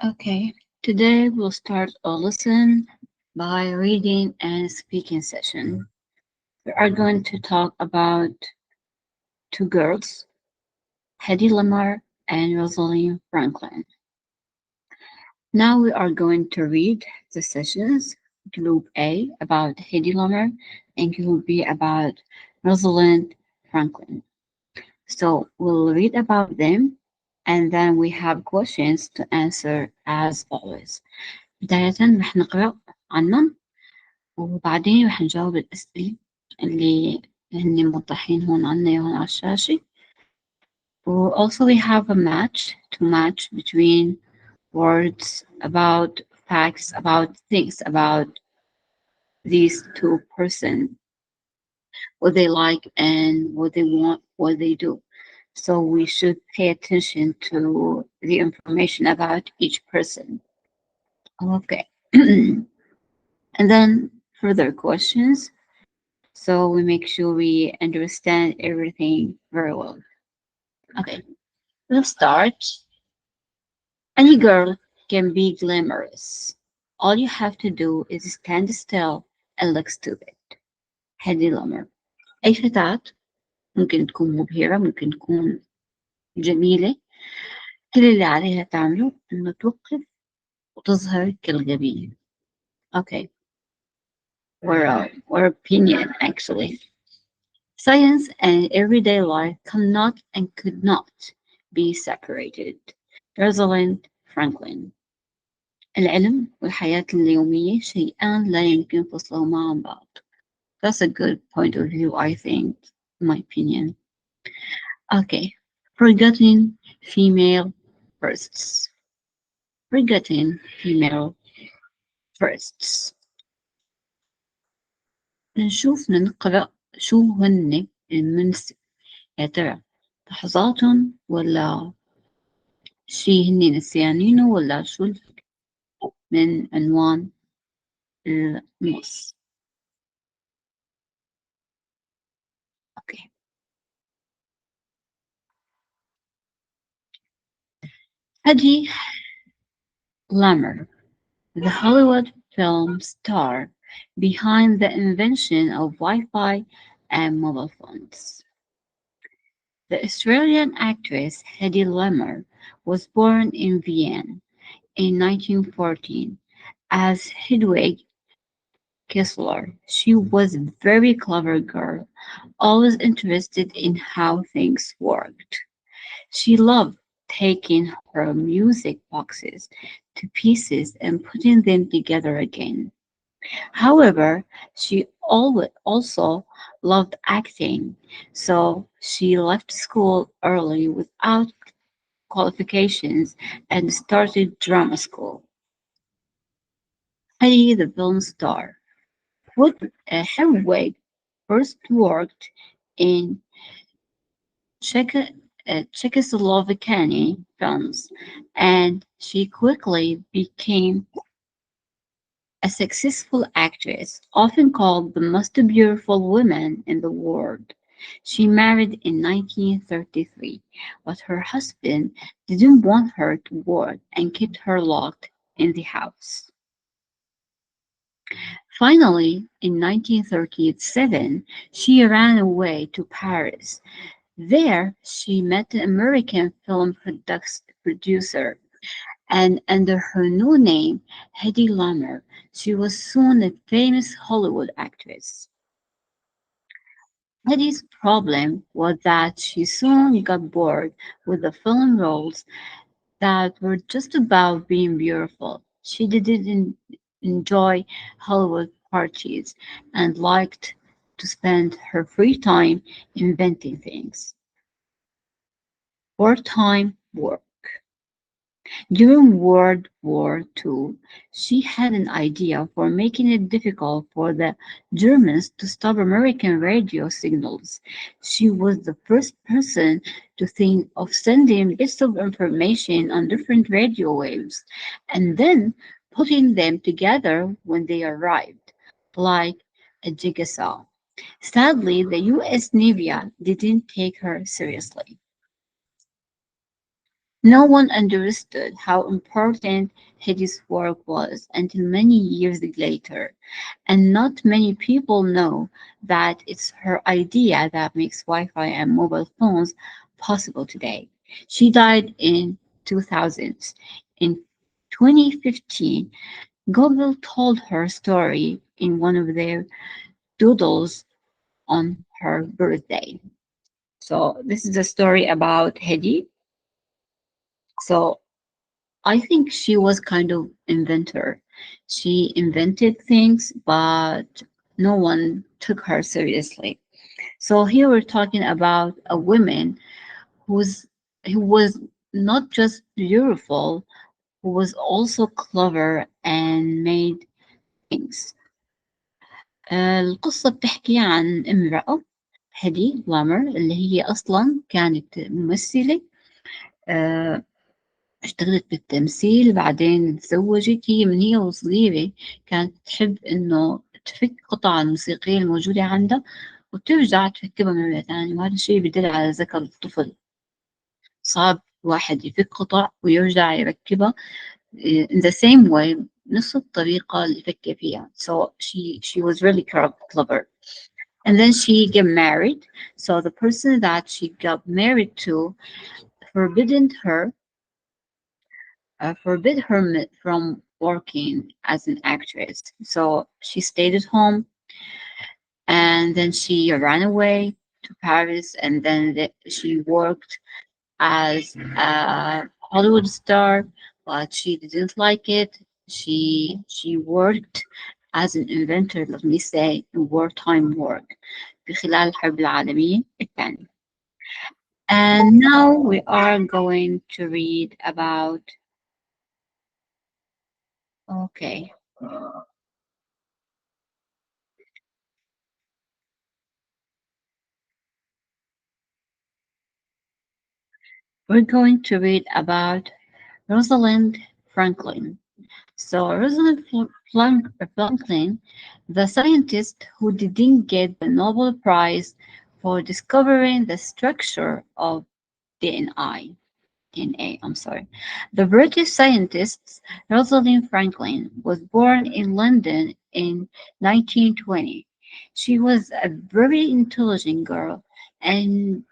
Okay, today we'll start a lesson by reading and speaking session. We are going to talk about two girls, Hedy Lamarr and Rosalind Franklin. Now we are going to read the sessions, Group A about Hedy Lamarr and Group B about Rosalind Franklin. So we'll read about them and then we have questions to answer as always. بداية رح نقرأ عنهم وبعدين رح نجاوب الأسئلة اللي هن موضحين هون عنا هون على الشاشة. Also we have a match to match between words about facts about things about these two persons, what they like and what they want, what they do. So we should pay attention to the information about each person. Okay. And then further questions. So we make sure we understand everything very well. Okay, let's start. Any girl can be glamorous. All you have to do is stand still and look stupid. هذه الأمر. أي فتاة ممكن تكون مبهرة ممكن تكون جميلة. كل اللي عليها تعمله إنه توقف وتظهر كالغبية. Okay, or opinion actually. Science and everyday life cannot and could not be separated. Rosalind Franklin. العلم والحياة اليومية شيئان لا يمكن فصلهما عن بعض. That's a good point of view, I think, in my opinion. Okay. Forgotten female firsts. Forgotten female firsts. نشوف نقرأ شو هن المنسب يا ترى لحظات ولا شي هن نسيانينه ولا شو من عنوان النص. Okay. Hedy Lamarr, the Hollywood film star behind the invention of Wi-Fi and mobile phones. The Australian actress Hedy Lamarr was born in Vienna in 1914 as Hedwig Kessler. She was a very clever girl, always interested in how things worked. She loved taking her music boxes to pieces and putting them together again. However, she always also loved acting, so she left school early without qualifications and started drama school. Heidi, the film star, Hedwig first worked in Czech, Czechoslovakian films, and she quickly became a successful actress, often called the most beautiful woman in the world. She married in 1933, but her husband didn't want her to work and kept her locked in the house. Finally, in 1937, she ran away to Paris. There, she met an American film producer, and under her new name, Hedy Lamarr, she was soon a famous Hollywood actress. Hedy's problem was that she soon got bored with the film roles that were just about being beautiful. She didn't enjoy Hollywood parties and liked to spend her free time inventing things. Wartime work. During World War II, she had an idea for making it difficult for the Germans to stop American radio signals. She was the first person to think of sending bits of information on different radio waves and then putting them together when they arrived, like a jigsaw. Sadly, the US Navy didn't take her seriously. No one understood how important Hetty's work was until many years later, and not many people know that it's her idea that makes Wi-Fi and mobile phones possible today. She died in 2000s. In 2015, Google told her story in one of their doodles on her birthday. So this is a story about Hedy. So I think she was kind of inventor. She invented things, but no one took her seriously. So here we're talking about a woman who's who was not just beautiful, who was also clever and made things. القصة بتحكي عن امرأة هدي لامر اللي هي أصلا كانت ممثلة. آه، اشتغلت بالتمثيل، بعدين تزوجت. هي من هي وصغيرة كانت تحب إنه تفك قطع الموسيقية الموجودة عندها وترجع تركبها مرة تانية، وهذا الشيء بيدل على ذكاء الطفل. صعب واحد يفك قطع ويرجع يركبها in the same way، نفس الطريقة اللي فكر فيها. So she was really clever. And then she get married. So the person that she got married to forbidden her forbid her from working as an actress. So she stayed at home, and then she ran away to Paris, and then she worked as a Hollywood star, but she didn't like it. She worked as an inventor, let me say, in wartime work في خلال الحرب العالمية الثانية. And now we are going to read about, okay, we're going to read about Rosalind Franklin. So, Rosalind Franklin, the scientist who didn't get the Nobel Prize for discovering the structure of DNA. DNA, I'm sorry. The British scientist Rosalind Franklin was born in London in 1920. She was a very intelligent girl and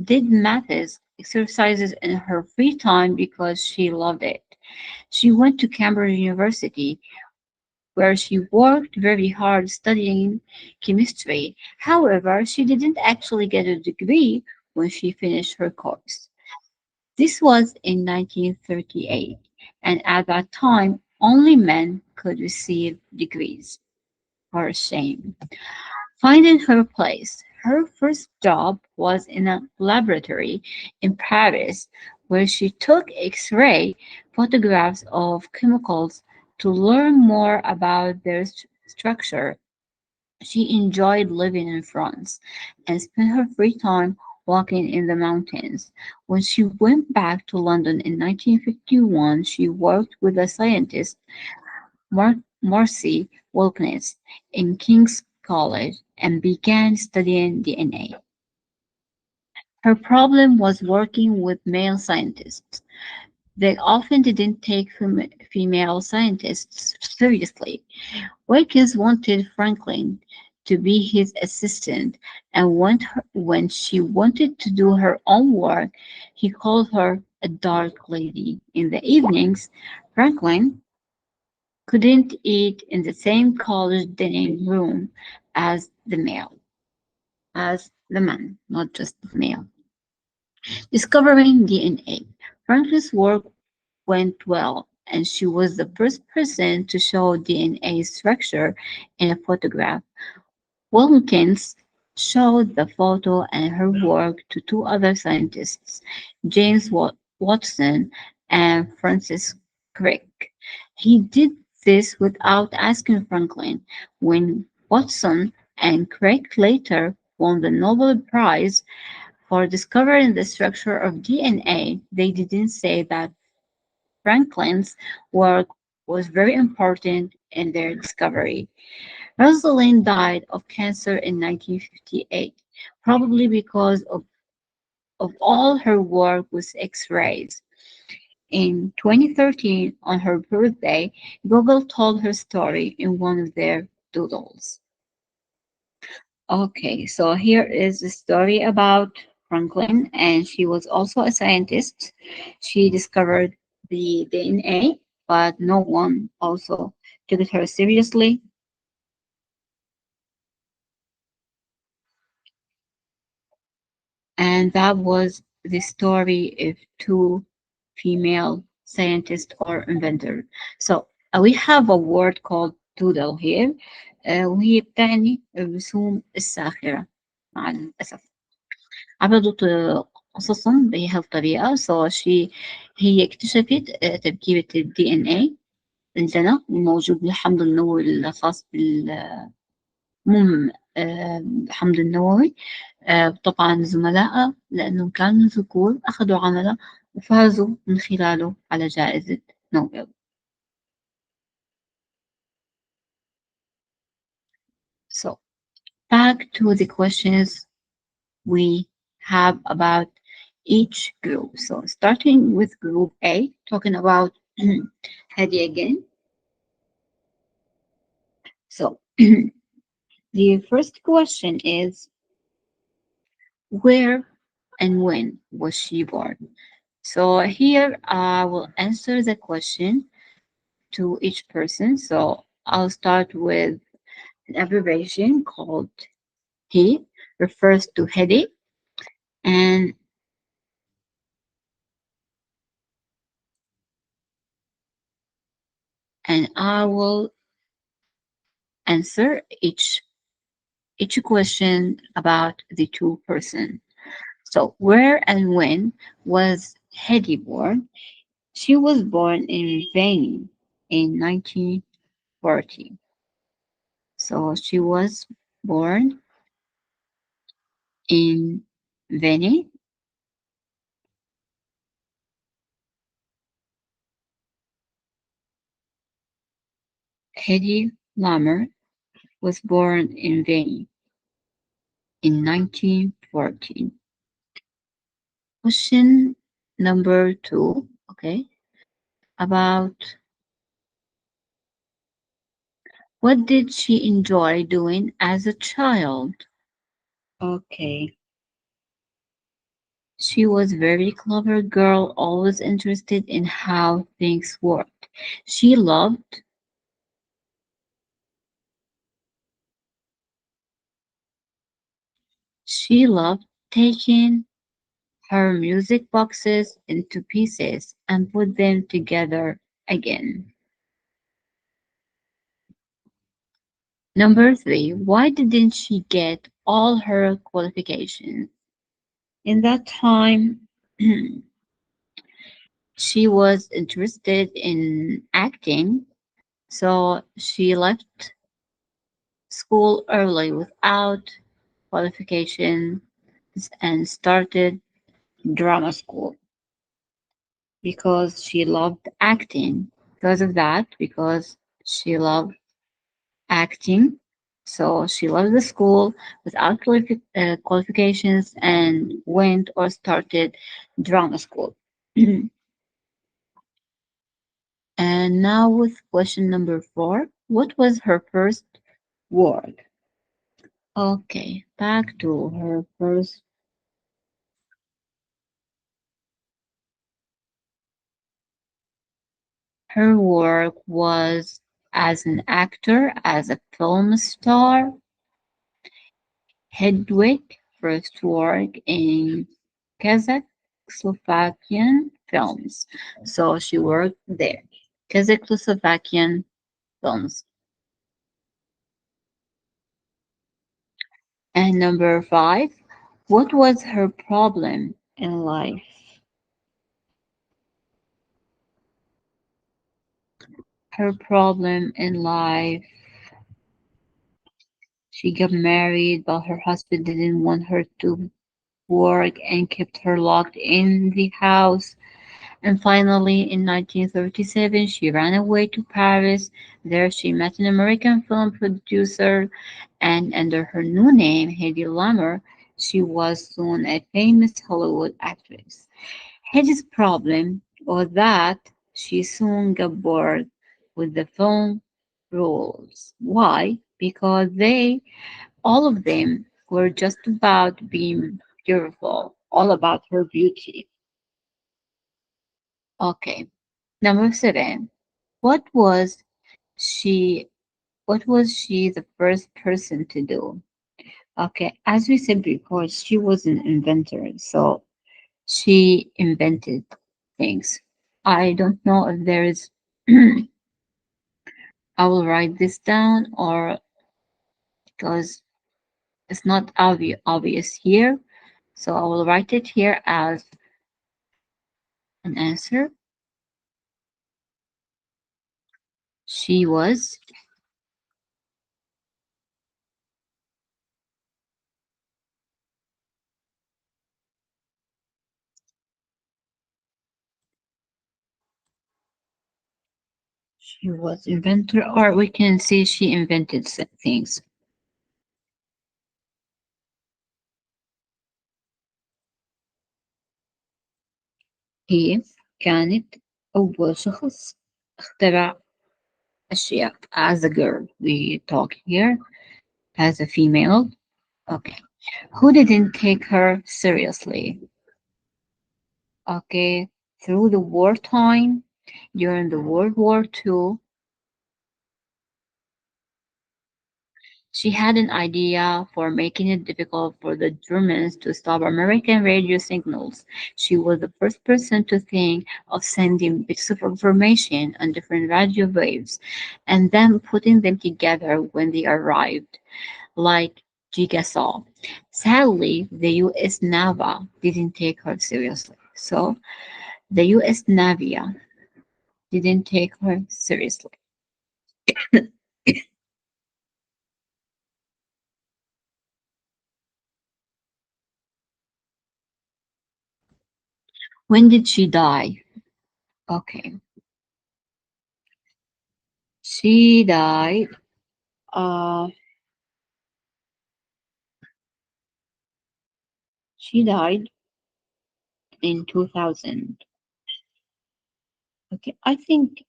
did maths exercises in her free time because she loved it. She went to Cambridge University, where she worked very hard studying chemistry. However, she didn't actually get a degree when she finished her course. This was in 1938, and at that time, only men could receive degrees. For shame. Finding her place, her first job was in a laboratory in Paris where she took X-ray photographs of chemicals to learn more about their structure. She enjoyed living in France and spent her free time walking in the mountains. When she went back to London in 1951, she worked with a scientist Marcy Wilkins in King's College and began studying DNA. Her problem was working with male scientists. They often didn't take female scientists seriously. Wilkins wanted Franklin to be his assistant, and when she wanted to do her own work, he called her a dark lady. In the evenings, Franklin couldn't eat in the same college dining room as the male, as the man, not just the male. Discovering DNA. Franklin's work went well, and she was the first person to show DNA structure in a photograph. Wilkins showed the photo and her work to two other scientists, James Watson and Francis Crick. He did this without asking Franklin. When Watson and Crick later won the Nobel Prize for discovering the structure of DNA, they didn't say that Franklin's work was very important in their discovery. Rosalind died of cancer in 1958, probably because of all her work with X-rays. In 2013, on her birthday, Google told her story in one of their doodles. Okay, so here is the story about Franklin, and she was also a scientist. She discovered the DNA, but no one also took her seriously. And that was the story of two female scientists or inventors. So we have a word called doodle here, وهي بتعني الرسوم الساخرة مع الأسف. عرضت قصصا بهذه الطريقة. هي اكتشفت تركيبة ال DNA عندنا الموجود بالحمض النووي الخاص الحمض النووي. طبعا زملائها لأنهم كانوا ذكور أخذوا عمله وفازوا من خلاله على جائزة نوبل. So back to the questions we have about each group. So starting with group A, talking about Hadi again. So the first question is, where and when was she born? So here I will answer the question to each person. So I'll start with an abbreviation called he, refers to Hedi, and I will answer each question about the two person. So where and when was Hedi born? She was born in Veni in 1940. So she was born in Veni. Hedy Lamarr was born in Veni in 1914. Question number 2, okay, about what did she enjoy doing as a child? Okay, she was a very clever girl, always interested in how things worked. She loved she loved taking her music boxes into pieces and put them together again. Number 3, why didn't she get all her qualifications? In that time, she was interested in acting, so she left school early without qualifications and started drama school because she loved acting. Because of that, because she loved acting. So she left the school without qualifications and went or started drama school. And now with question number 4, what was her first word? Okay, back to her first. Her work was as an actor, as a film star. Hedwig first worked in Kazakh-Slovakian films. So she worked there. Kazakh-Slovakian films. And number 5, what was her problem in life? Her problem in life, she got married, but her husband didn't want her to work and kept her locked in the house. And finally, in 1937, she ran away to Paris. There, she met an American film producer, and under her new name, Hedy Lamarr, she was soon a famous Hollywood actress. Hedy's problem or that she soon got bored with the film roles. Why? Because all of them, were just about being beautiful, all about her beauty. Okay. Number 7. What was she what was she the first person to do? Okay, as we said before, she was an inventor, so she invented things. I don't know if there is I will write this down or because it's not obvious here. So I will write it here as an answer. She was she was inventor, or we can say she invented things. هي كانت أول شخص اخترع أشياء. As a girl, we talk here as a female. Okay. Who didn't take her seriously? Okay. Through the wartime, during the World War II, she had an idea for making it difficult for the Germans to stop American radio signals. She was the first person to think of sending bits of information on different radio waves and then putting them together when they arrived, like jigsaw. Sadly, the US Navy didn't take her seriously. So, the US Navy didn't take her seriously. When did she die? Okay. She died uh she died in 2000. Okay, I think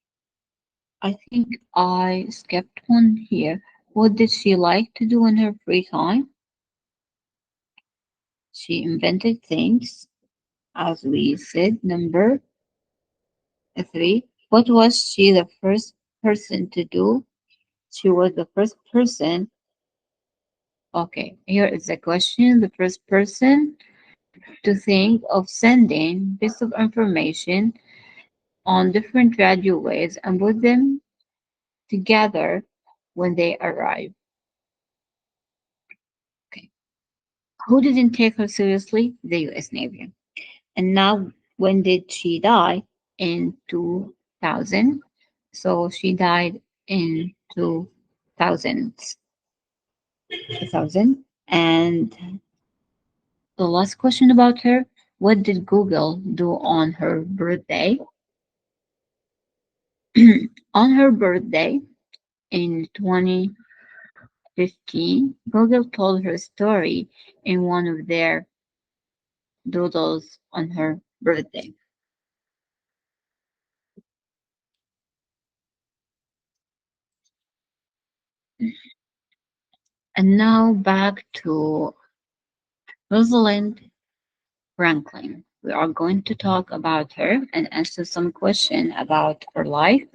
I skipped one here. What did she like to do in her free time? She invented things, as we said. Number 3. What was she the first person to do? She was the first person. Okay, here is the question. The first person to think of sending bits of information on different radio waves and put them together when they arrive. Okay. Who didn't take her seriously? The US Navy. And now, when did she die? In 2000. So she died in 2000. 2000. And the last question about her, what did Google do on her birthday? On her birthday in 2015, Google told her story in one of their doodles on her birthday. And now back to Rosalind Franklin. We are going to talk about her and answer some questions about her life.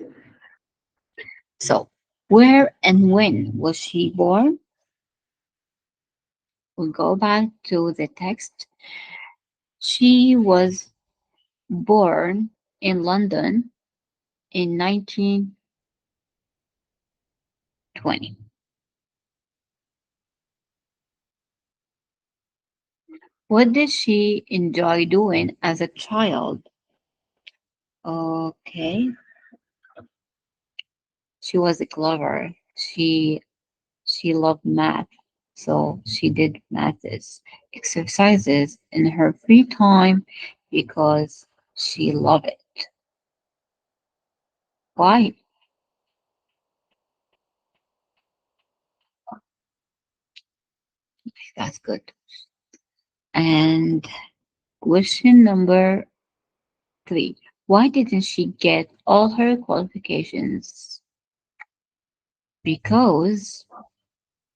So, where and when was she born? We'll go back to the text. She was born in London in 1920. What did she enjoy doing as a child? Okay, she was clever. She loved math, so she did maths exercises in her free time because she loved it. Why? That's good. And question number 3. Why didn't she get all her qualifications? Because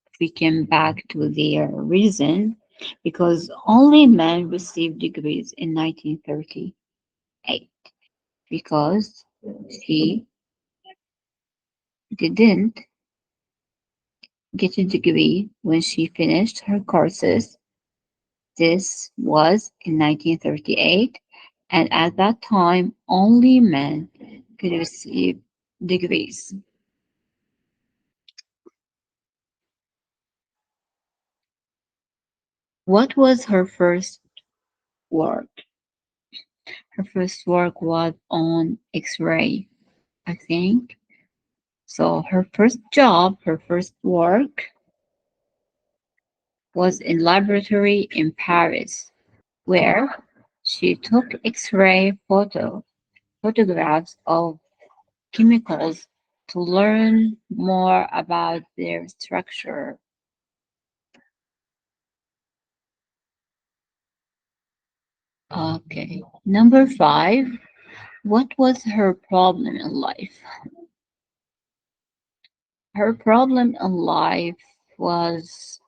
if we came back to the reason, because only men received degrees in 1938. Because she didn't get a degree when she finished her courses. This was in 1938, and at that time, only men could receive degrees. What was her first work? Her first work was on X-ray, I think. So her first job, her first work was in laboratory in Paris, where she took X-ray photographs of chemicals to learn more about their structure. Okay. Number 5. What was her problem in life? Her problem in life was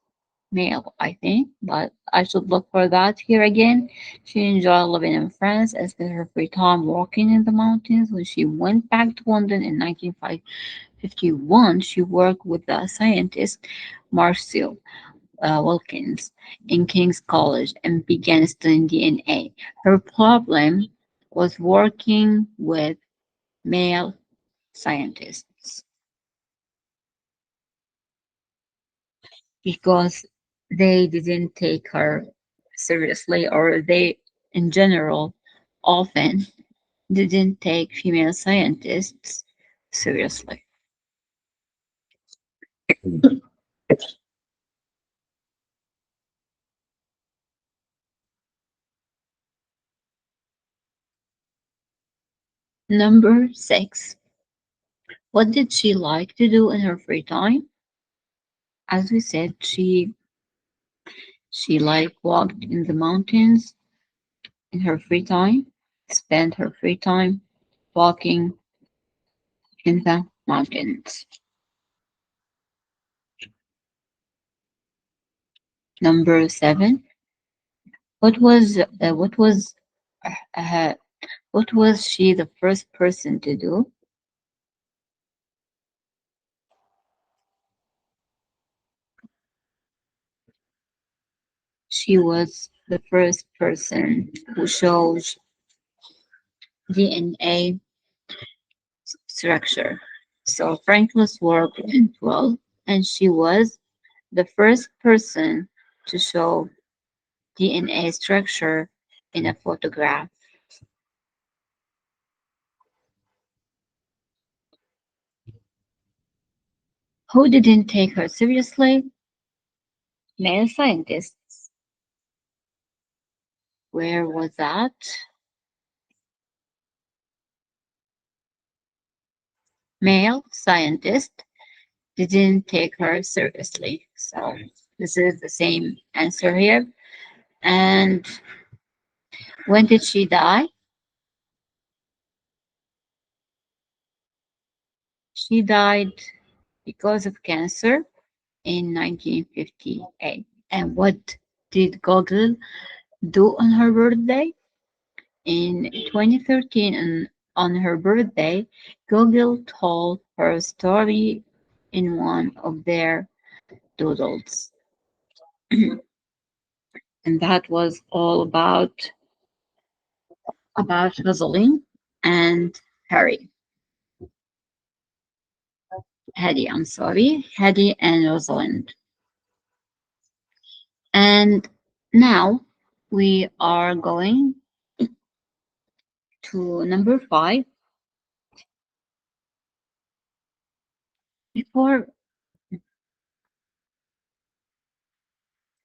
male, I think, but I should look for that here again. She enjoyed living in France and spent her free time walking in the mountains. When she went back to London in 1951, she worked with the scientist Marcel Wilkins in King's College and began studying DNA. Her problem was working with male scientists because they didn't take her seriously, or they, in general, often didn't take female scientists seriously. Number 6. What did she like to do in her free time? As we said, she liked walked in the mountains in her free time, spent her free time walking in the mountains. Number 7. What was uh, what was uh, what was she the first person to do? She was the first person who showed DNA structure. So Franklin's work in 12, and she was the first person to show DNA structure in a photograph. Who didn't take her seriously? Male scientists. Where was that? Male scientists didn't take her seriously. So this is the same answer here. And when did she die? She died because of cancer in 1958. And what did Google do on her birthday? In 2013, and on her birthday, Google told her story in one of their doodles. And that was all about Rosalind and Harry. Hedy, I'm sorry, Hedy and Rosalind. And now we are going to number 5. Before,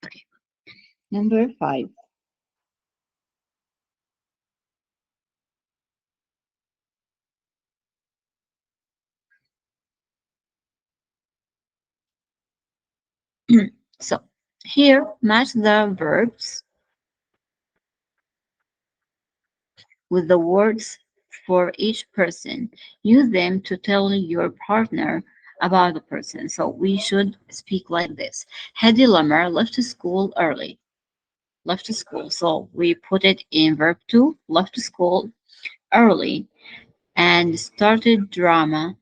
okay, number 5. So here, match the verbs with the words for each person. Use them to tell your partner about the person. So we should speak like this. Hedy Lamar left school early. Left school. So we put it in verb 2, left school early and started drama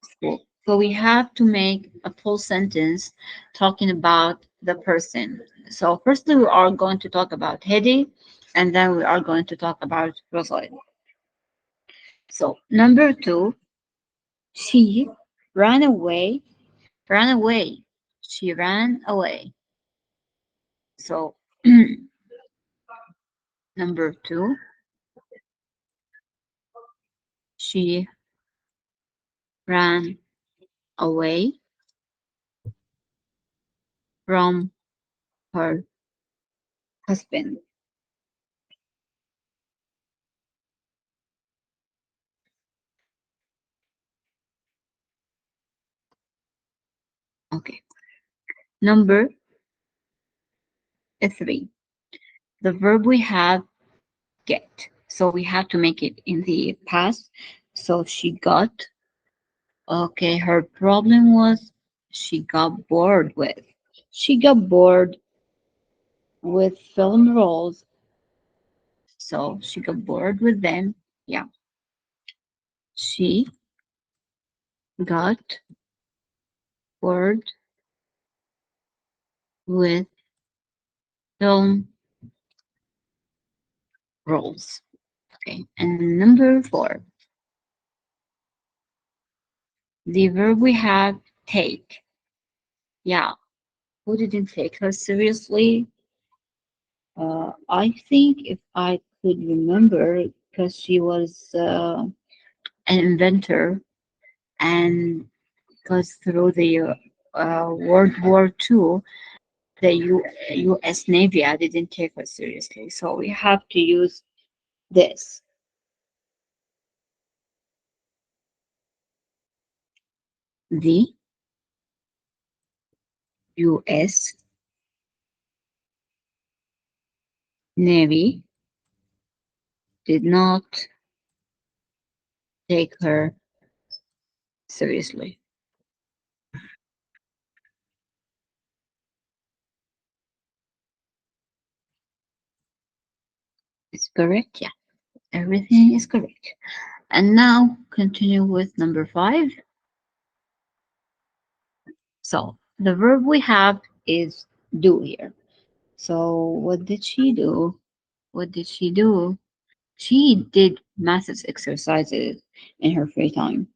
school. So we have to make a full sentence talking about the person. So firstly, we are going to talk about Hedy, and then we are going to talk about Rosalind. So number 2, she ran away, ran away. She ran away. So number 2, she ran away from her husband. Okay. Number 3, the verb we have get. So we have to make it in the past. So she got, okay, her problem was she got bored with. She got bored with film roles. So she got bored with them. Yeah. She got bored with film roles. Okay. And number 4, the verb we have take. Yeah. Who didn't take her seriously? I think if I could remember, because she was an inventor, and because through the World War II, the U.S. Navy didn't take her seriously. So we have to use this. The U.S. Navy did not take her seriously. It's correct? Yeah, everything is correct. And now continue with number 5. So the verb we have is do here. So what did she do? What did she do? She did maths exercises in her free time.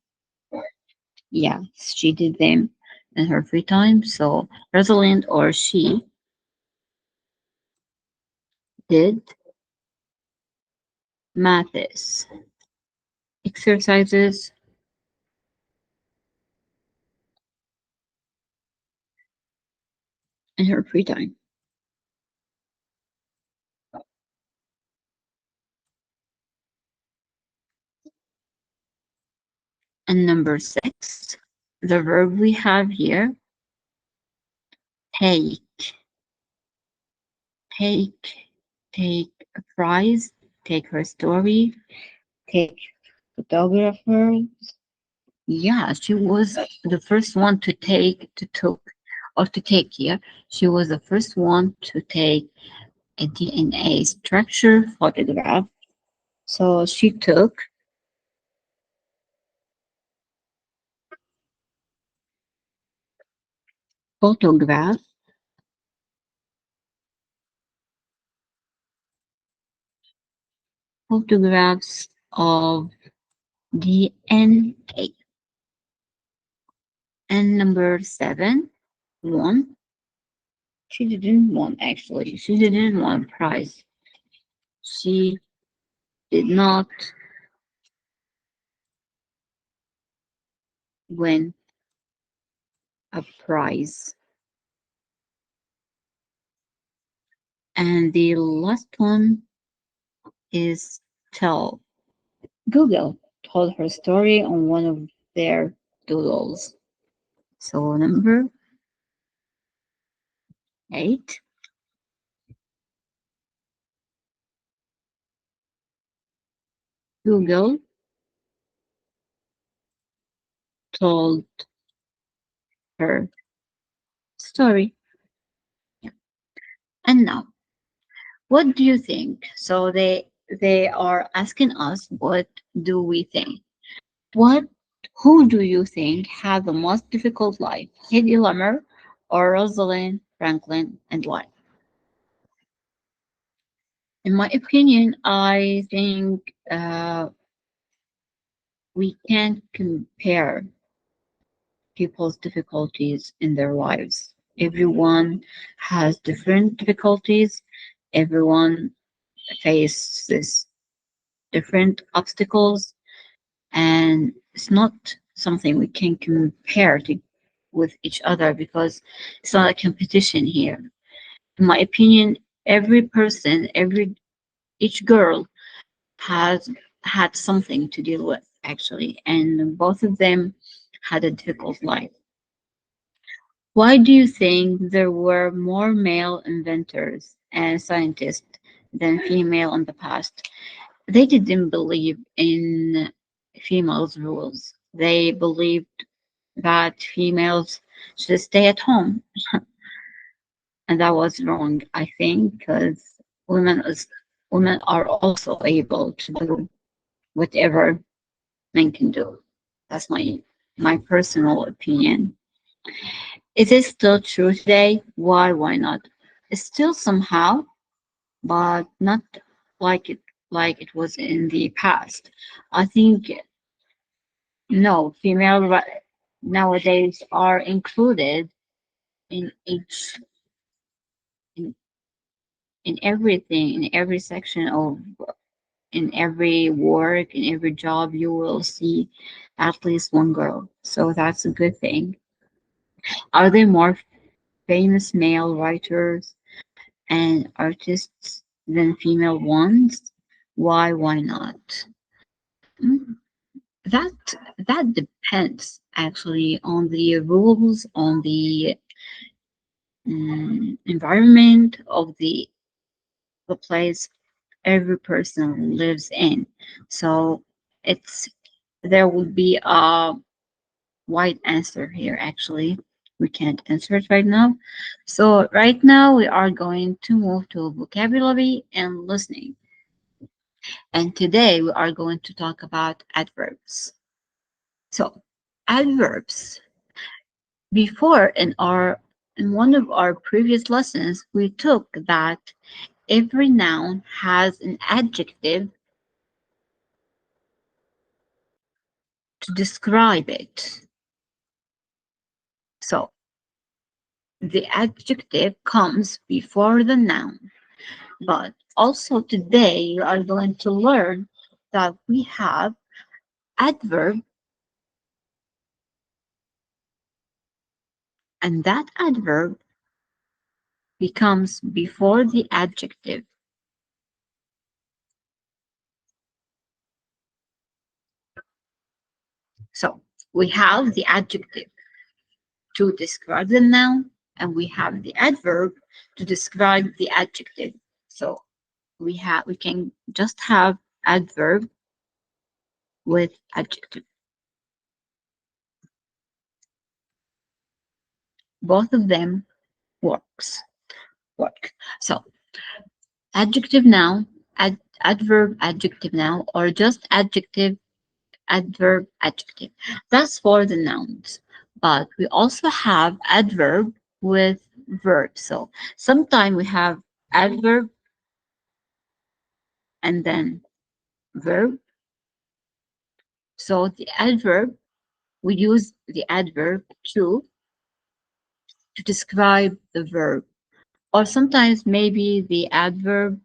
Yeah, she did them in her free time. So Rosalind or she did maths exercises in her free time. And number 6, the verb we have here, take, take, take a prize, take her story, take photographer. Yeah, she was the first one to took or to take here. She was the first one to take a DNA structure photograph. So she took photograph photographs of DNA. And number 7, won. She didn't won actually. She didn't won prize. She did not win a prize. And the last one is tell. Google told her story on one of their doodles. So number 8, Google told her story. Yeah. And now, what do you think? So they are asking us, what do we think? What who do you think had the most difficult life? Hedy Lamer or Rosalind Franklin, and why? In my opinion, I think we can't compare people's difficulties in their lives. Everyone has different difficulties. Everyone faces different obstacles, and it's not something we can compare to with each other because it's not a competition here. In my opinion, every person, every each girl has had something to deal with actually, and both of them had a difficult life. Why do you think there were more male inventors and scientists than female in the past? They didn't believe in females' rules. They believed that females should stay at home, and that was wrong, I think, because women are also able to do whatever men can do. That's my personal opinion. Is it still true today? Why? Why not? It's still somehow, but not like it was in the past. I think no, nowadays are included in each in, in everything, in every section of in every work, in every job you will see at least one girl. So that's a good thing. Are there more famous male writers and artists than female ones? Why not? Mm, That that depends actually on the rules, on the environment of the place every person lives in. So it's there would be a wide answer here actually. We can't answer it right now. So right now we are going to move to vocabulary and listening. And today we are going to talk about adverbs. So adverbs. Before in one of our previous lessons, we took that every noun has an adjective to describe it. So the adjective comes before the noun. But also today you are going to learn that we have adverb, and that adverb becomes before the adjective. So we have the adjective to describe the noun, and we have the adverb to describe the adjective. So we can just have adverb with adjective. Both of them work. So adjective noun, adverb adjective noun, or just adjective adverb adjective. That's for the nouns. But we also have adverb with verb. So sometimes we have adverb and then verb. So the adverb, we use the adverb to describe the verb. Or sometimes maybe the adverb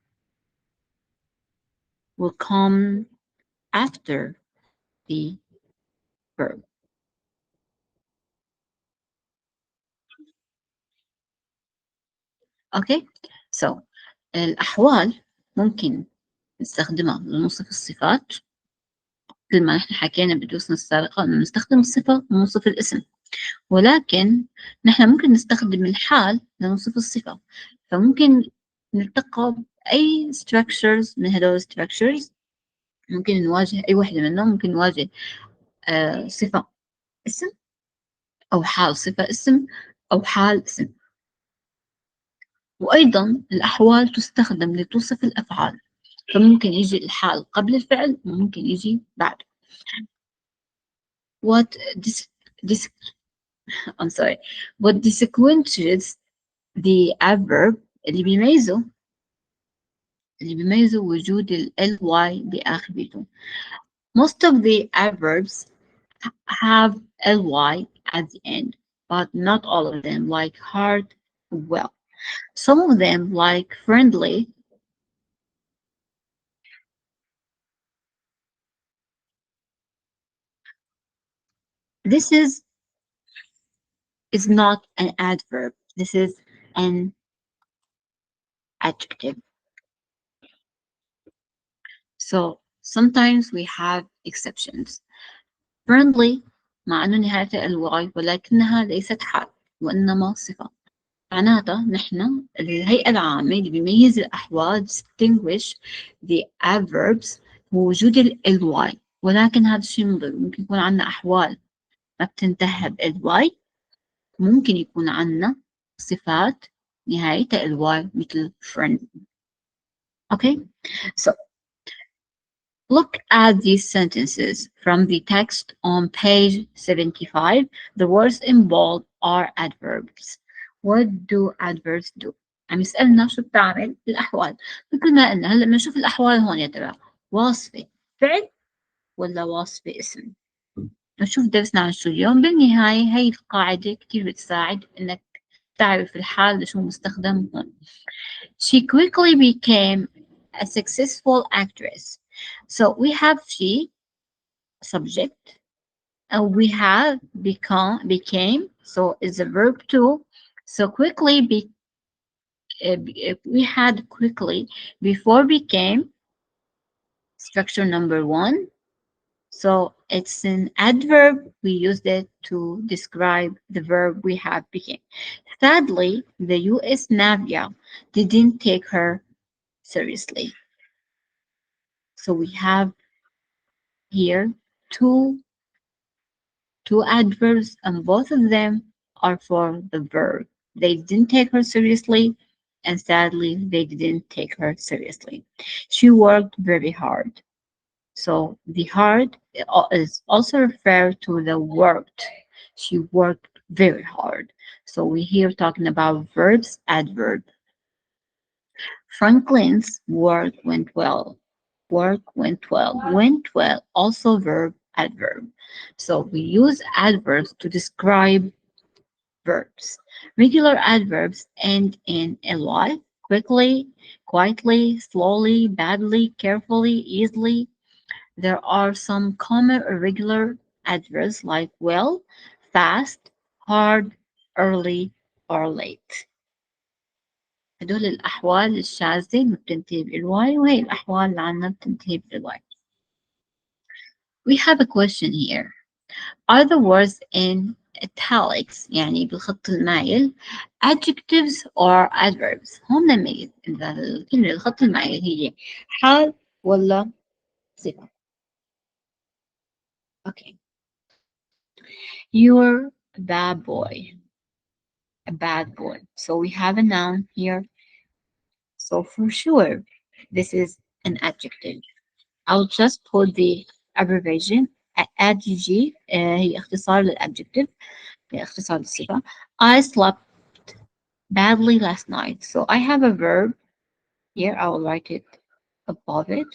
will come after the verb. اوكي so الأحوال ممكن نستخدمها لنوصف الصفات. مثل ما نحن حكينا بدروسنا السابقة إنه نستخدم الصفة لنوصف الاسم، ولكن نحن ممكن نستخدم الحال لنوصف الصفة. فممكن نلتقى بأي structures من هدول structures ممكن نواجه أي واحدة منهم. ممكن نواجه صفة اسم، أو حال صفة اسم، أو حال اسم. وأيضا الأحوال تستخدم لتوصف الأفعال، فممكن يجي الحال قبل الفعل وممكن يجي بعده. What dis dis I'm sorry. What distinguishes the adverb اللي بيميزه وجود ال ly بآخرته. Most of the adverbs have ly at the end, but not all of them, like hard, well. Some of them, like friendly, this is not an adverb. This is an adjective. So sometimes we have exceptions. Friendly مع أنه نهايتها الواي ولكنها ليست حال وإنما صفة. معناتها نحن الهيئة العامة اللي بيميز الأحوال distinguish the adverbs هو وجود ال ly، ولكن هذا الشيء مضر. ممكن يكون عندنا أحوال ما بتنتهي بال y، ممكن يكون عندنا صفات نهايتها ال y مثل friend. Okay, so look at these sentences from the text on page 75. The words in bold are adverbs. What do adverbs do? عم يسألنا شو بتعمل الأحوال. مثل ما قلنا هلا بنشوف الأحوال هون يا ترى واصفة فعل ولا واصفة اسم. نشوف درسنا عن شو اليوم. بالنهاية هي القاعدة كتير بتساعد إنك تعرف الحال لشو مستخدم هون. She quickly became a successful actress. So we have she, subject, and we have became, so it's a verb too. So quickly we had quickly before became, structure number one. So it's an adverb. We used it to describe the verb we have became. Sadly, the US Navy didn't take her seriously. So we have here two adverbs, and both of them are for the verb. They didn't take her seriously, and sadly, they didn't take her seriously. She worked very hard. So the hard is also referred to the worked. She worked very hard. So we here talking about verbs, adverb. Franklin's work went well. Work went well. Went well, also verb, adverb. So we use adverbs to describe verbs. Regular adverbs end in ly, quickly, quietly, slowly, badly, carefully, easily. There are some common irregular adverbs like well, fast, hard, early, or late. هدول الأحوال الشاذة اللي بتنتهي بالواي، وهي الأحوال اللي عنا بتنتهي بالواي. We have a question here. Are the words in italics يعني بالخط المايل adjectives or adverbs؟ هون نميز إذا الكلمة الخط المايل هي حال ولا صفة. Okay. You're a bad boy. A bad boy. So we have a noun here. So for sure, this is an adjective. I'll just put the abbreviation adjective. هي اختصار للadjective. هي اختصار للصفة. I slept badly last night. So I have a verb here. I will write it above it.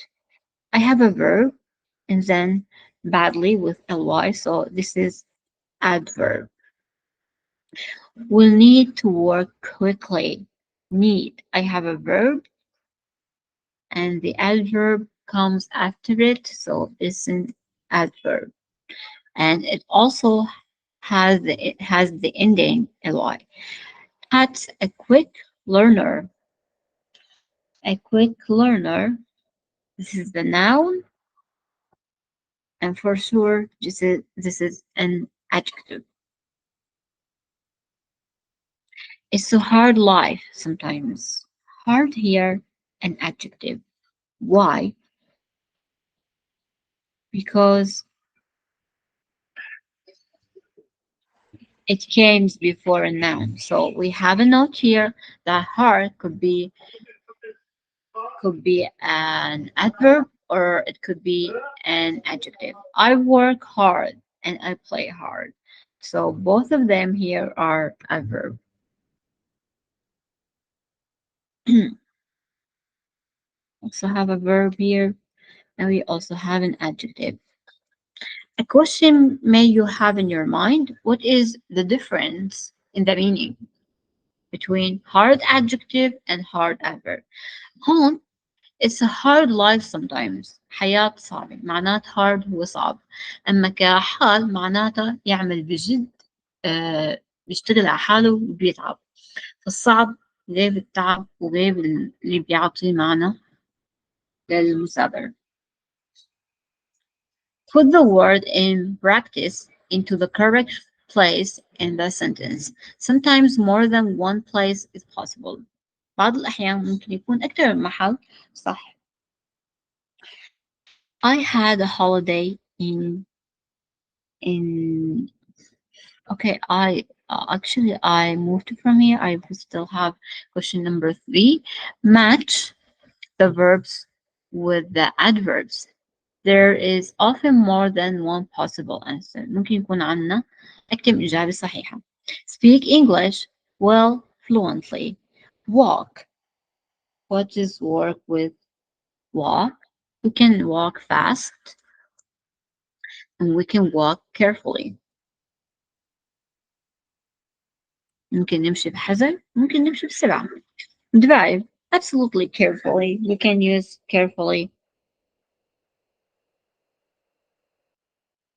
I have a verb and then badly with ly. So this is adverb. Will need to work quickly. Need. I have a verb and the adverb comes after it. So it's an adverb. And it also it has the ending ly. At a quick learner. A quick learner. This is the noun, and for sure, this is an adjective. It's a hard life sometimes. Hard here, an adjective. Why? because it came before a noun. So we have a note here that hard could be an adverb or it could be an adjective. I work hard and I play hard. So both of them here are adverb. Also have a verb here and we also have an adjective. A question may you have in your mind, what is the difference in the meaning between hard adjective and hard adverb? هون it's a hard life sometimes. حياة صعبة معنات hard هو صعب. أما كحال معناتها يعمل بجد بيشتغل على حاله وبيتعب. فالصعب غير التعب وغير اللي بيعطي معنى للمثابرة. Put the word in practice into the correct place in the sentence. Sometimes more than one place is possible. بعض الأحيان ممكن يكون أكثر من محل صح. I had a holiday in okay, I moved from here. I still have question number 3. Match the verbs with the adverbs. There is often more than one possible answer. ممكن يكون عنا أكتب إجابة صحيحة. Speak English well fluently. Walk. What does work with walk? We can walk fast and we can walk carefully. ممكن نمشي بحذر ممكن نمشي بسرعة. Drive absolutely carefully. We can use carefully.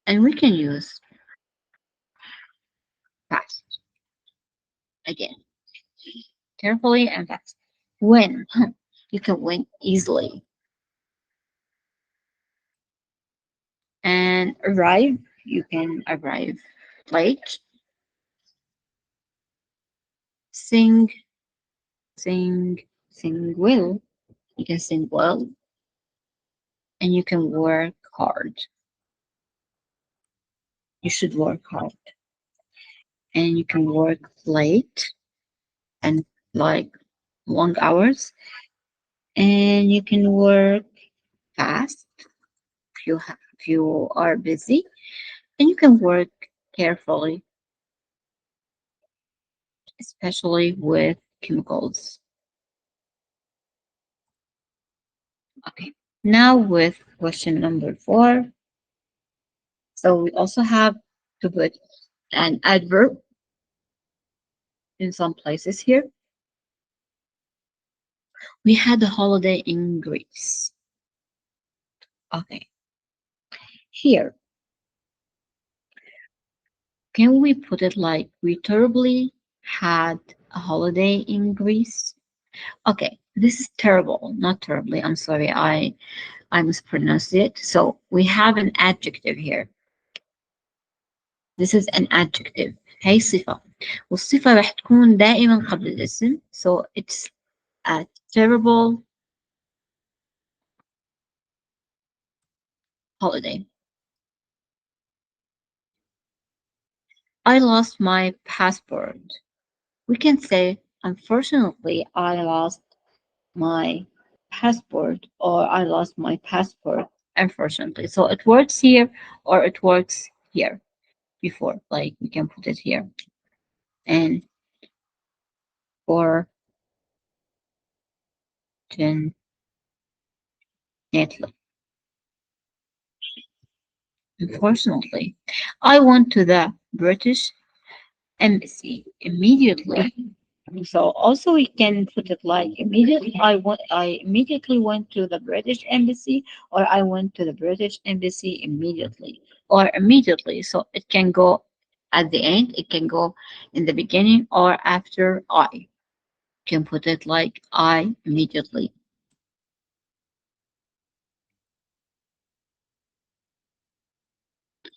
And we can use fast. Again, carefully and fast. Win. You can win easily. And arrive. You can arrive late. Sing. Sing. Sing well. You can sing well. And you can work hard. You should work hard. And you can work late and like long hours. And you can work fast if you are busy, and you can work carefully, especially with chemicals. Okay, now with question number 4. So we also have to put an adverb in some places here. We had a holiday in Greece. Okay, here, can we put it like we terribly had a holiday in Greece? Okay, this is terrible, not terribly. I'm sorry, I mispronounced it. So we have an adjective here. This is an adjective. هي صفة. والصفة راح تكون دائما قبل الاسم. So it's a terrible holiday. I lost my passport. We can say, unfortunately, I lost my passport, or I lost my passport, unfortunately. So it works here, or it works here before. Like we can put it here. And for Netflix. Unfortunately, I went to the British Embassy immediately. So also we can put it like immediately. I immediately went to the British Embassy, or I went to the British Embassy immediately, or immediately. So it can go at the end. It can go in the beginning or after I. Can put it like I immediately.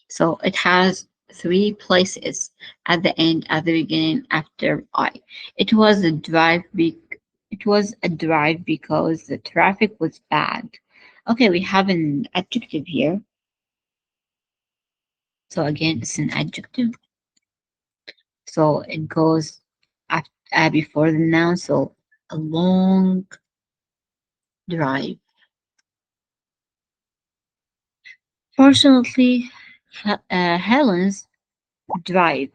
So it has 3 places at the end, at the beginning, after I. It was a drive. It was a drive because the traffic was bad. Okay, we have an adjective here. So again, it's an adjective. So it goes before the noun. So a long drive. Fortunately, Helen's drive.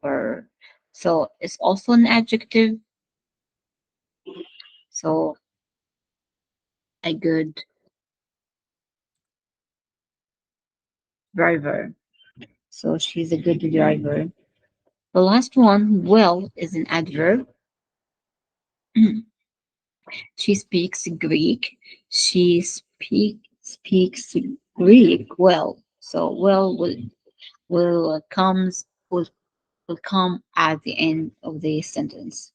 Or so it's also an adjective. So a good driver. So she's a good driver. The last one, well, is an adverb. She speaks Greek. She speaks Greek well. So well will will come at the end of the sentence.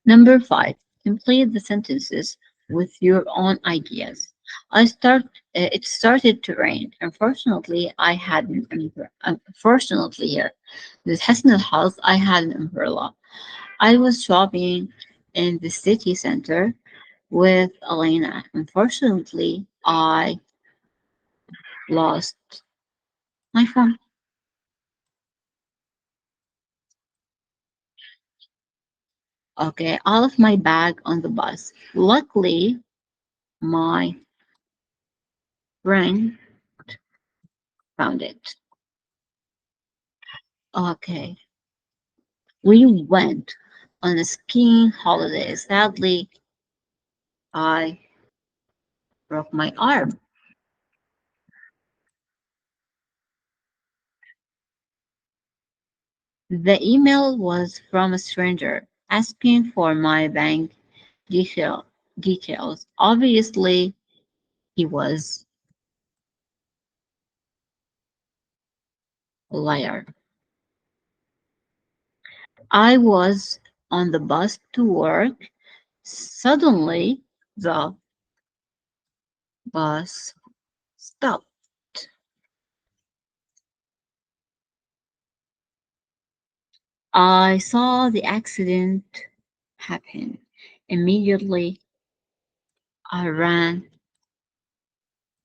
Number 5, complete the sentences with your own ideas. It started to rain. Unfortunately, I had an umbrella. Unfortunately, here, لحسن الحظ, I had an umbrella. I was shopping in the city center with Elena. Unfortunately, I lost my phone. Okay, I left my bag on the bus. Luckily, my friend found it. Okay, we went on a skiing holiday. Sadly, I broke my arm. The email was from a stranger asking for my bank detail, details. Obviously, he was a liar. I was on the bus to work. Suddenly, the bus stopped. I saw the accident happen. Immediately, I ran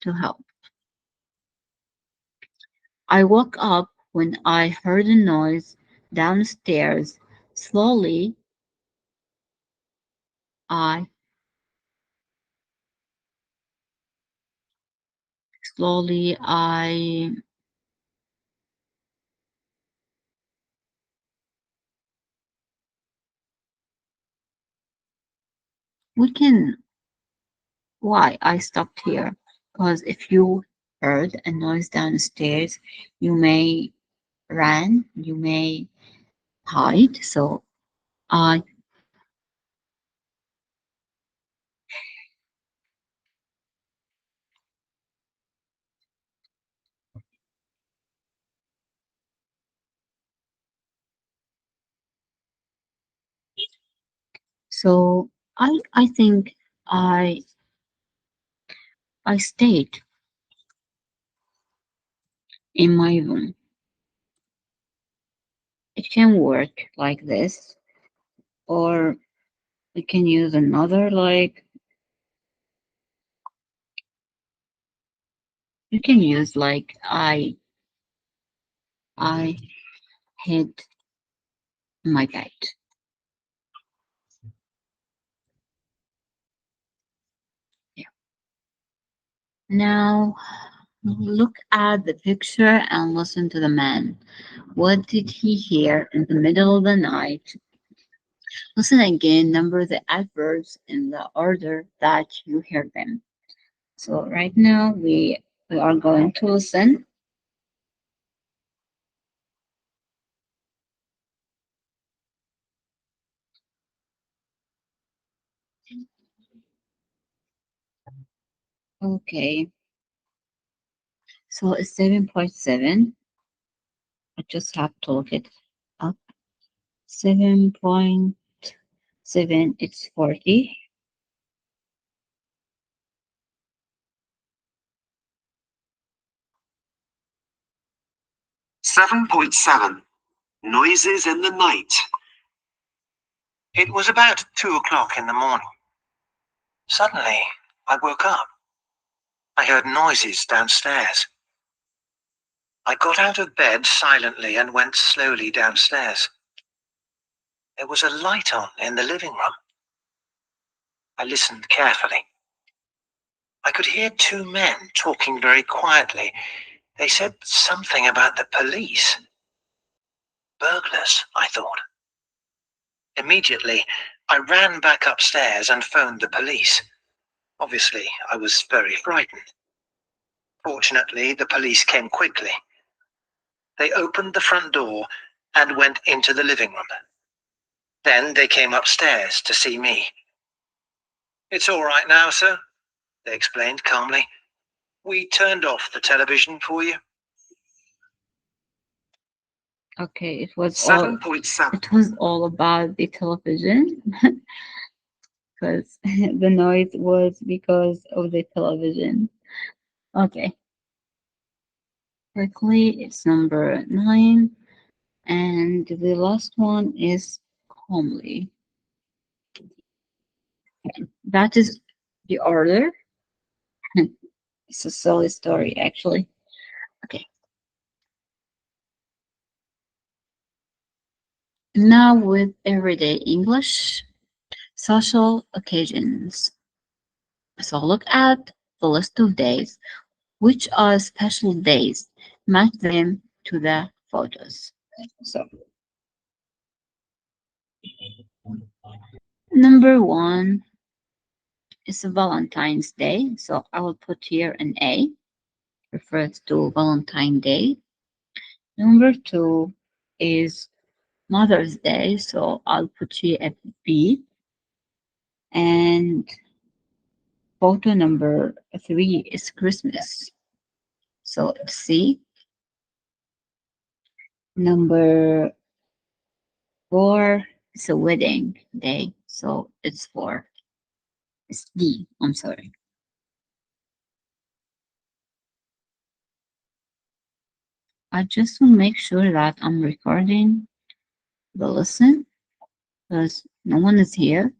to help. I woke up when I heard a noise downstairs. Slowly, I slowly I we can why I stopped here. Because if you heard a noise downstairs, you may run, you may hide. I I think I I stayed in my room. It can work like this, or we can use another like you can use like I hid my bed. Yeah. Now look at the picture and listen to the man. What did he hear in the middle of the night? Listen again, number the adverbs in the order that you hear them. So right now we are going to listen. Okay. So it's 7.7. I just have to look it up. 7.7, it's 40. 7.7 Noises in the night. It was about 2 o'clock in the morning. Suddenly, I woke up. I heard noises downstairs. I got out of bed silently and went slowly downstairs. There was a light on in the living room. I listened carefully. I could hear two men talking very quietly. They said something about the police. Burglars, I thought. Immediately, I ran back upstairs and phoned the police. Obviously, I was very frightened. Fortunately, the police came quickly. They opened the front door and went into the living room. Then they came upstairs to see me. "It's all right now, sir," they explained calmly. "We turned off the television for you." Okay, it was 7.7. It was all about the television because the noise was because of the television. Okay. Quickly, it's number 9. And the last one is calmly. That is the order. It's a silly story, actually. Okay. Now with everyday English, social occasions. So look at the list of days. Which are special days? Match them to the photos. So number 1 is Valentine's Day. So I will put here an A, refers to Valentine's Day. Number 2 is Mother's Day. So I'll put here a B. And photo number 3 is Christmas. So it's C. Number 4 is a wedding day. So it's 4. It's D. I'm sorry. I just want to make sure that I'm recording the lesson because no one is here.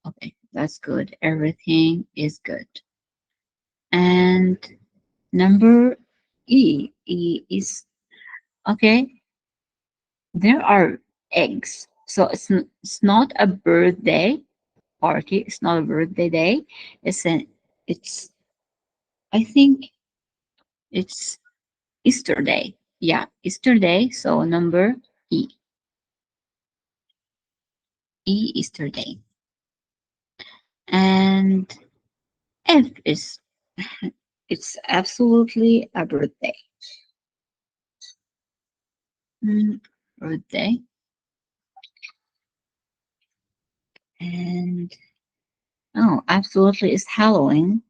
Okay, that's good. Everything is good. And number E. E is okay. There are eggs. So it's not a birthday party. It's not a birthday day. It's I think it's Easter day. Yeah, Easter day. So number E. E Easter day. And F is it's absolutely a birthday. Birthday. And oh, absolutely is Halloween.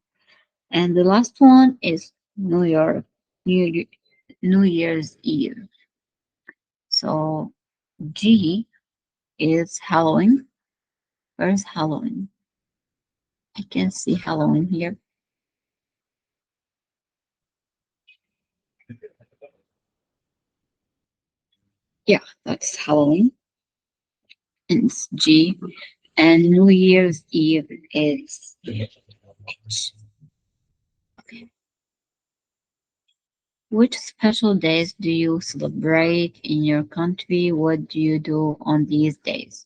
And the last one is New New Year's Eve. So G is Halloween. Where's Halloween? I can see Halloween here. Yeah, that's Halloween. And it's G. And New Year's Eve is H. Okay. Which special days do you celebrate in your country? What do you do on these days?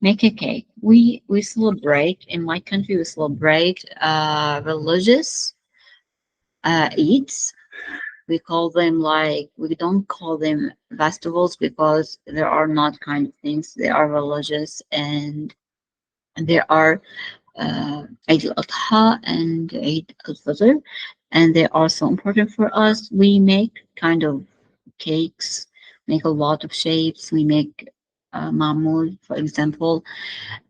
Make a cake. We celebrate in my country. We celebrate religious Eids. We call them like we don't call them festivals because there are not kind of things. They are religious and there are Eid al-Adha and Eid al-Fitr, and they are so important for us. We make kind of cakes, make a lot of shapes. We make mamul, for example.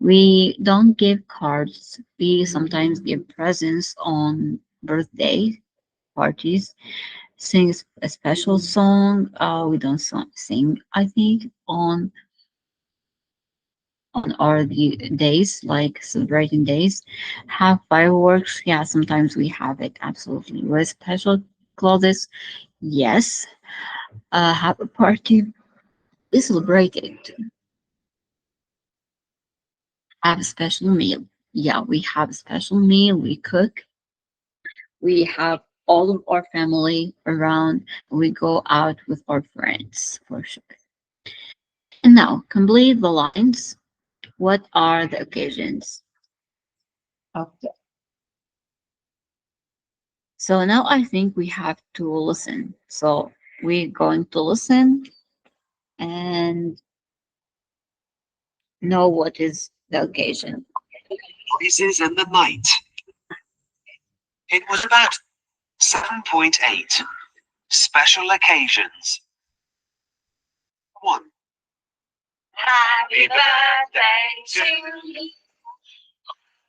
We don't give cards. We sometimes give presents on birthday parties. Sing a special song. We don't sing, I think, on our days, like celebrating days. Have fireworks. Yeah, sometimes we have it. Absolutely. Wear special clothes. Yes. Have a party. We celebrate it. have a special meal. Yeah, we have a special meal. We cook. We have all of our family around. We go out with our friends for sure. And now, complete the lines. What are the occasions? Okay. So now I think we have to listen. So we're going to listen and know what is the occasion. Noises in the night. It was about 7.8. Special occasions. 1. Happy birthday to you.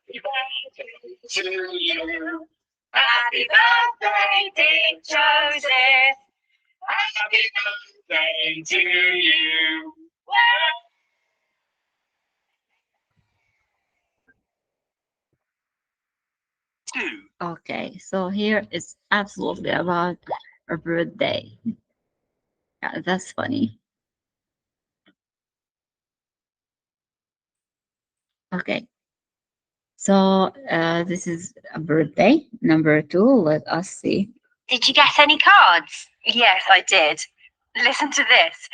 Happy birthday to you. Happy birthday, dear Joseph. Happy birthday to you. 2. Okay, so here it's absolutely about a birthday. Yeah, that's funny. Okay, so this is a birthday. Number 2, let us see. Did you get any cards? Yes, I did. Listen to this.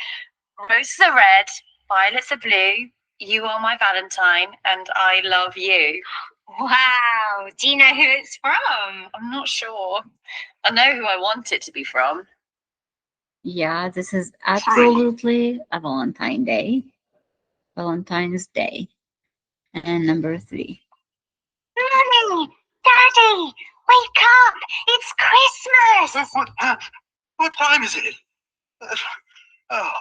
Roses are red, violets are blue. You are my Valentine, and I love you. Wow. Do you know who it's from? I'm not sure. I know who I want it to be from. Yeah, this is absolutely a Valentine's Day. Valentine's Day. And number 3. Daddy, wake up! It's Christmas! What time is it?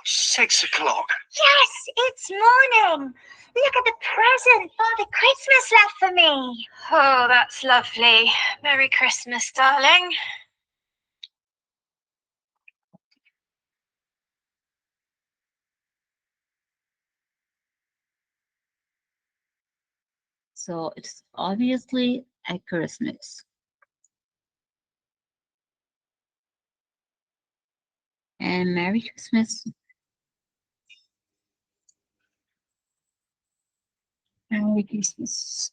6 o'clock. Yes, it's morning. Look at the present Father Christmas left for me. Oh, that's lovely. Merry Christmas, darling. So it's obviously a Christmas. And Merry Christmas. Merry Christmas.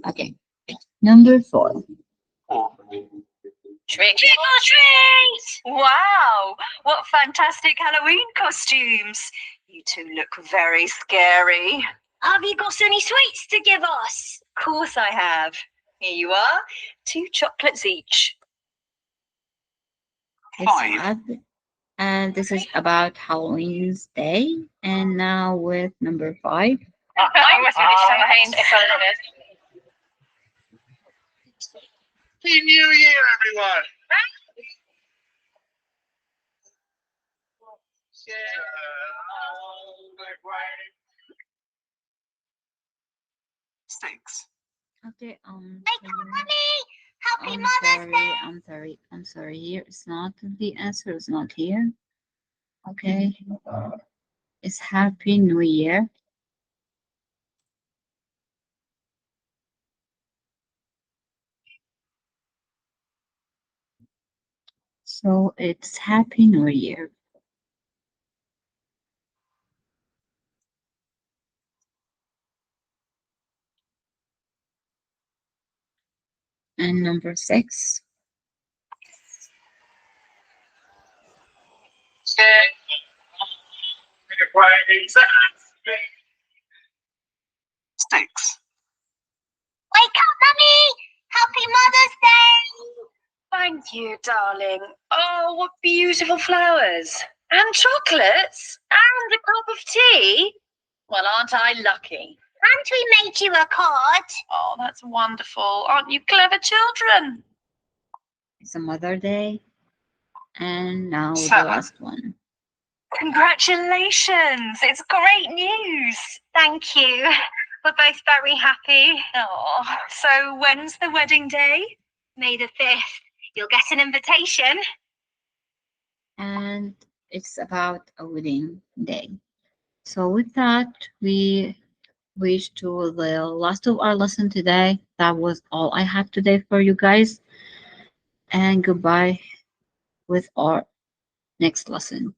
Okay. Number 4. Trick or treat! Wow, what fantastic Halloween costumes. You two look very scary. Have you got any sweets to give us? Of course I have. Here you are, 2 chocolates each. It's 5. sad. And this is about Halloween's Day. And now with number 5. I must be champagne if Happy New Year, everyone! 6. Okay, Happy I'm Mother's sorry, Day! I'm sorry. Here it's not the answer is not here. Okay. It's Happy New Year. So it's Happy New Year. And number 6. 6. Wake up, Mummy! Happy Mother's Day! Thank you, darling. Oh, what beautiful flowers. And chocolates. And a cup of tea. Well, aren't I lucky? And we made you a card. Oh, that's wonderful. Aren't you clever children? It's a Mother Day. And now 7. the last one. Congratulations. It's great news. Thank you. We're both very happy. Oh, so when's the wedding day? May the 5th. You'll get an invitation. And it's about a wedding day. So with that, we reached to the last of our lesson today. That was all I have today for you guys. And goodbye with our next lesson.